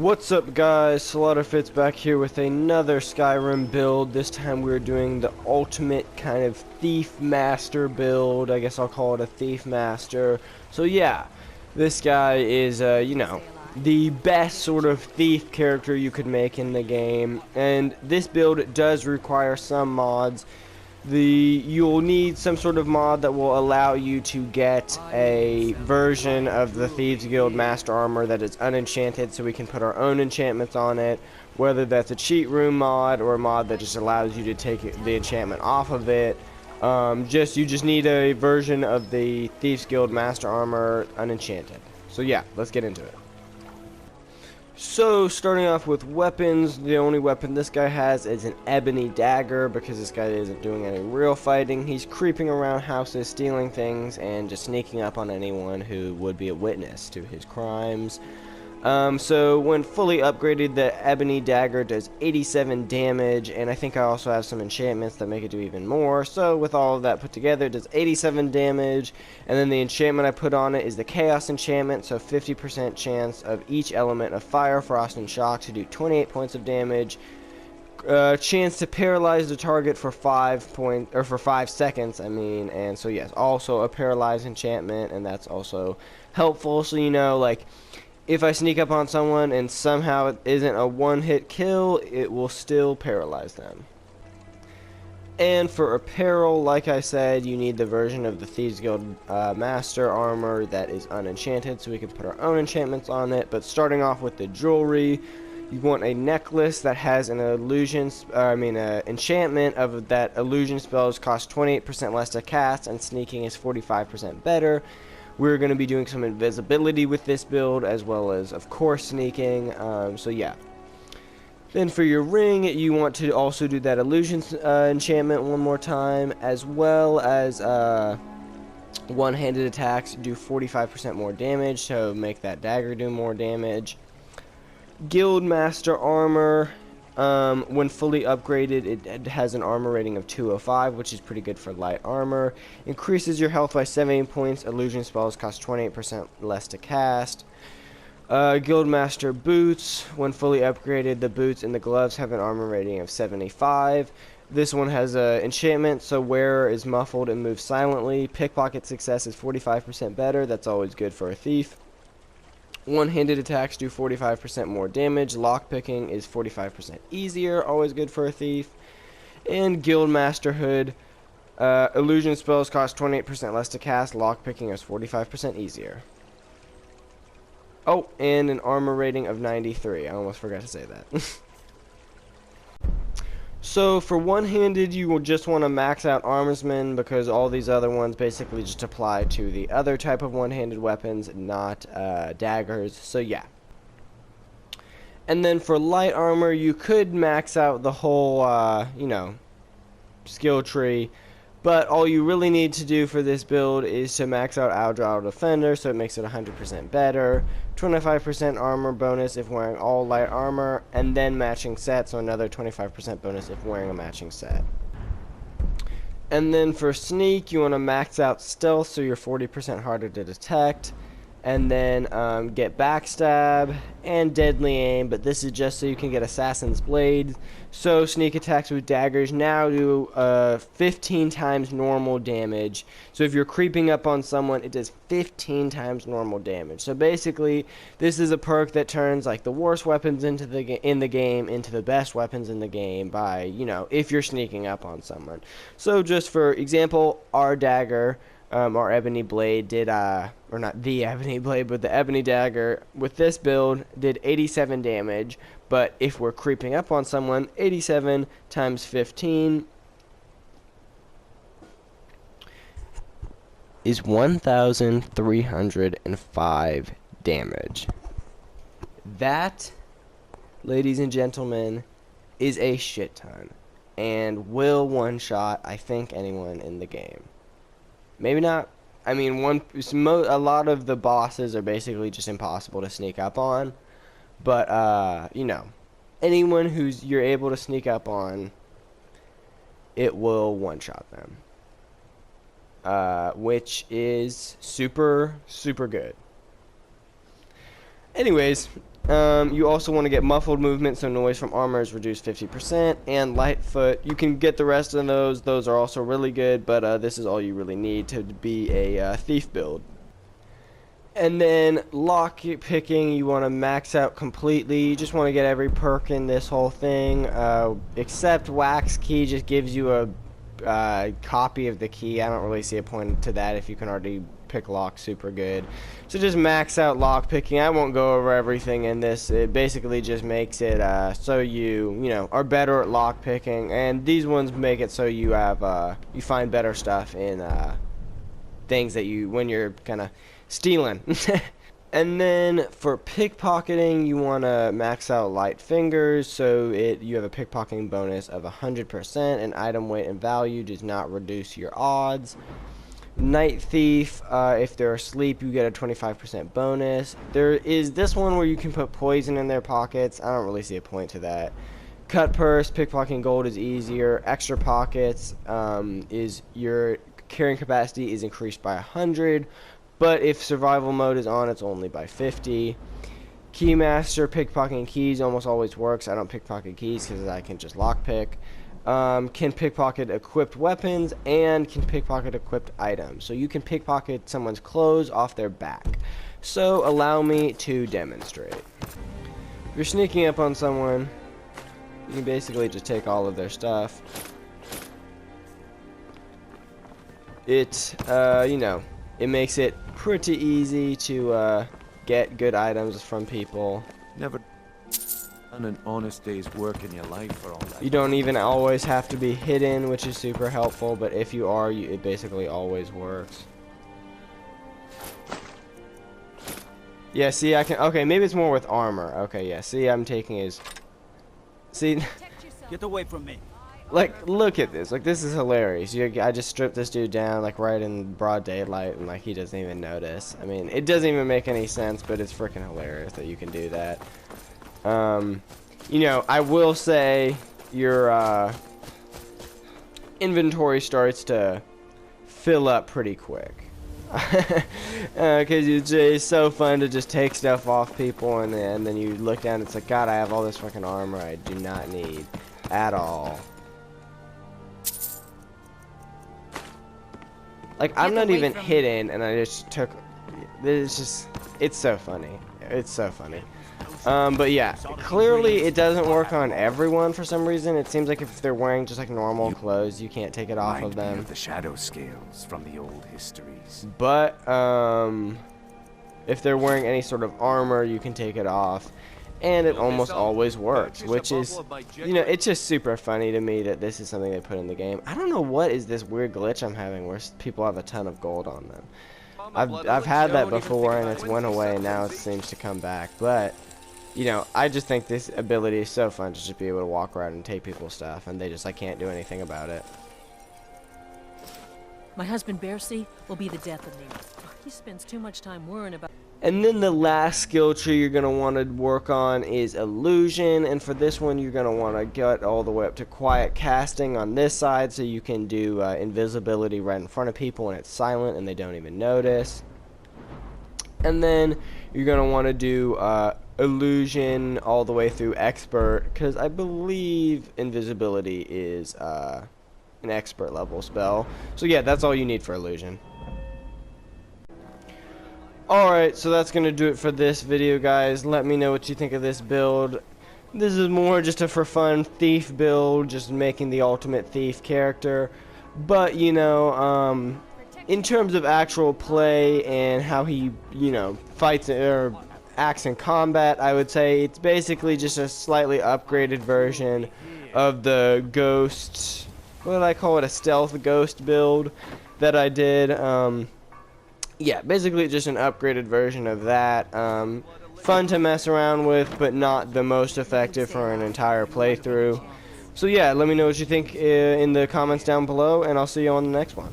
What's up guys, Slaughterfit's back here with another Skyrim build. This time we're doing the ultimate kind of Thief Master build. I guess I'll call it a Thief Master. So yeah, this guy is, the best sort of thief character you could make in the game. And this build does require some mods. You'll need some sort of mod that will allow you to get a version of the Thieves Guild Master Armor that is unenchanted, so we can put our own enchantments on it, whether that's a cheat room mod or a mod that just allows you to take the enchantment off of it. You just need a version of the Thieves Guild Master Armor unenchanted. So yeah, let's get into it. So, starting off with weapons, the only weapon this guy has is an ebony dagger, because this guy isn't doing any real fighting. He's creeping around houses, stealing things, and just sneaking up on anyone who would be a witness to his crimes. So when fully upgraded, the ebony dagger does 87 damage, and I think I also have some enchantments that make it do even more. So with all of that put together, it does 87 damage, and then the enchantment I put on it is the chaos enchantment, so 50% chance of each element of fire, frost, and shock to do 28 points of damage. Chance to paralyze the target for 5 seconds, and so yes, also a paralyze enchantment, and that's also helpful. So like, if I sneak up on someone and somehow it isn't a one-hit kill, it will still paralyze them. And for apparel, like I said, you need the version of the Thieves Guild Master Armor that is unenchanted, so we can put our own enchantments on it. But starting off with the jewelry, you want a necklace that has an enchantment of that illusion spells cost 28% less to cast, and sneaking is 45% better. We're going to be doing some invisibility with this build, as well as, of course, sneaking. So yeah. Then for your ring, you want to also do that illusion enchantment one more time, as well as one-handed attacks do 45% more damage, so make that dagger do more damage. Guild Master Armor. When fully upgraded, it has an armor rating of 205, which is pretty good for light armor. Increases your health by 17 points. Illusion spells cost 28% less to cast. Guildmaster Boots. When fully upgraded, the boots and the gloves have an armor rating of 75. This one has an enchantment, so wearer is muffled and moves silently. Pickpocket success is 45% better. That's always good for a thief. One-handed attacks do 45% more damage. Lockpicking is 45% easier, always good for a thief. And Guildmaster Hood. Illusion spells cost 28% less to cast. Lockpicking is 45% easier. Oh, and an armor rating of 93. I almost forgot to say that. So for one-handed, you will just want to max out Armorsman, because all these other ones basically just apply to the other type of one-handed weapons, not daggers. So yeah. And then for light armor, you could max out the whole, skill tree. But all you really need to do for this build is to max out Agile Defender, so it makes it 100% better. 25% armor bonus if wearing all light armor, and then matching set, so another 25% bonus if wearing a matching set. And then for sneak, you want to max out stealth, so you're 40% harder to detect. And then get backstab and deadly aim, but this is just so you can get assassin's blade. So sneak attacks with daggers now do 15 times normal damage. So if you're creeping up on someone, it does 15 times normal damage. So basically, this is a perk that turns like the worst weapons in the game into the best weapons in the game by, if you're sneaking up on someone. So just for example, our dagger. Our ebony blade did, or not the ebony blade, but the ebony dagger with this build did 87 damage. But if we're creeping up on someone, 87 times 15 is 1,305 damage. That, ladies and gentlemen, is a shit ton, and will one-shot, I think, anyone in the game. Maybe not. I mean, a lot of the bosses are basically just impossible to sneak up on. But, anyone you're able to sneak up on, it will one-shot them. Which is super, super good. Anyways, you also want to get muffled movement, so noise from armor is reduced 50%, and Lightfoot. You can get the rest of those. Those are also really good, but this is all you really need to be a thief build. And then lock picking, you want to max out completely. You just want to get every perk in this whole thing, except wax key just gives you a copy of the key. I don't really see a point to that if you can already pick lock super good. So just max out lock picking. I won't go over everything in this. It basically just makes it so you know, are better at lock picking, and these ones make it so you have you find better stuff in things that you, when you're kind of stealing. And then for pickpocketing, you want to max out light fingers, so you have a pickpocketing bonus of 100%, and item weight and value does not reduce your odds. Night thief, if they're asleep, you get a 25% bonus. There is this one where you can put poison in their pockets. I don't really see a point to that. Cut purse, pickpocketing gold is easier. Extra pockets is your carrying capacity is increased by 100. But if survival mode is on, it's only by 50. Keymaster, pickpocketing keys almost always works. I don't pickpocket keys because I can just lockpick. Can pickpocket equipped weapons and can pickpocket equipped items. So you can pickpocket someone's clothes off their back. So allow me to demonstrate. If you're sneaking up on someone, you can basically just take all of their stuff. It, you know, it makes it pretty easy to get good items from people. Never done an honest day's work in your life for all that. You don't even always have to be hidden, which is super helpful, but if you are, it basically always works. Yeah, see, I can, okay, maybe it's more with armor. Okay, yeah, see, I'm taking his, see, Get away from me. like, look at this. Like, this is hilarious. I just stripped this dude down, like, right in broad daylight, and, like, he doesn't even notice. I mean, it doesn't even make any sense, but it's freaking hilarious that you can do that. You know, I will say your inventory starts to fill up pretty quick. Because it's so fun to just take stuff off people, and then you look down, it's like, God, I have all this fucking armor I do not need at all. Like, I'm not even hidden, and I just took... It's just... It's so funny. It's so funny. But yeah, clearly it doesn't work on everyone for some reason. It seems like if they're wearing just like normal clothes, you can't take it off of them. The shadow scales from the old histories. But, if they're wearing any sort of armor, you can take it off. And it almost always works, which is, you know, it's just super funny to me that this is something they put in the game. I don't know what is this weird glitch I'm having where people have a ton of gold on them. I've had that before and it's went away, and now it seems to come back. But, you know, I just think this ability is so fun to just be able to walk around and take people's stuff, and they just, I can't do anything about it. My husband Bearsea will be the death of me. He spends too much time worrying about... And then the last skill tree you're going to want to work on is illusion, and for this one you're going to want to get all the way up to quiet casting on this side, so you can do invisibility right in front of people when it's silent and they don't even notice. And then you're going to want to do illusion all the way through expert, because I believe invisibility is an expert level spell. So yeah, that's all you need for illusion. Alright, so that's going to do it for this video, guys. Let me know what you think of this build. This is more just a for fun thief build, just making the ultimate thief character. But, you know, in terms of actual play and how he, you know, fights or acts in combat, I would say it's basically just a slightly upgraded version of the ghost, what did I call it, a stealth ghost build that I did. Yeah, basically just an upgraded version of that. Fun to mess around with, but not the most effective for an entire playthrough. So yeah, let me know what you think in the comments down below, and I'll see you on the next one.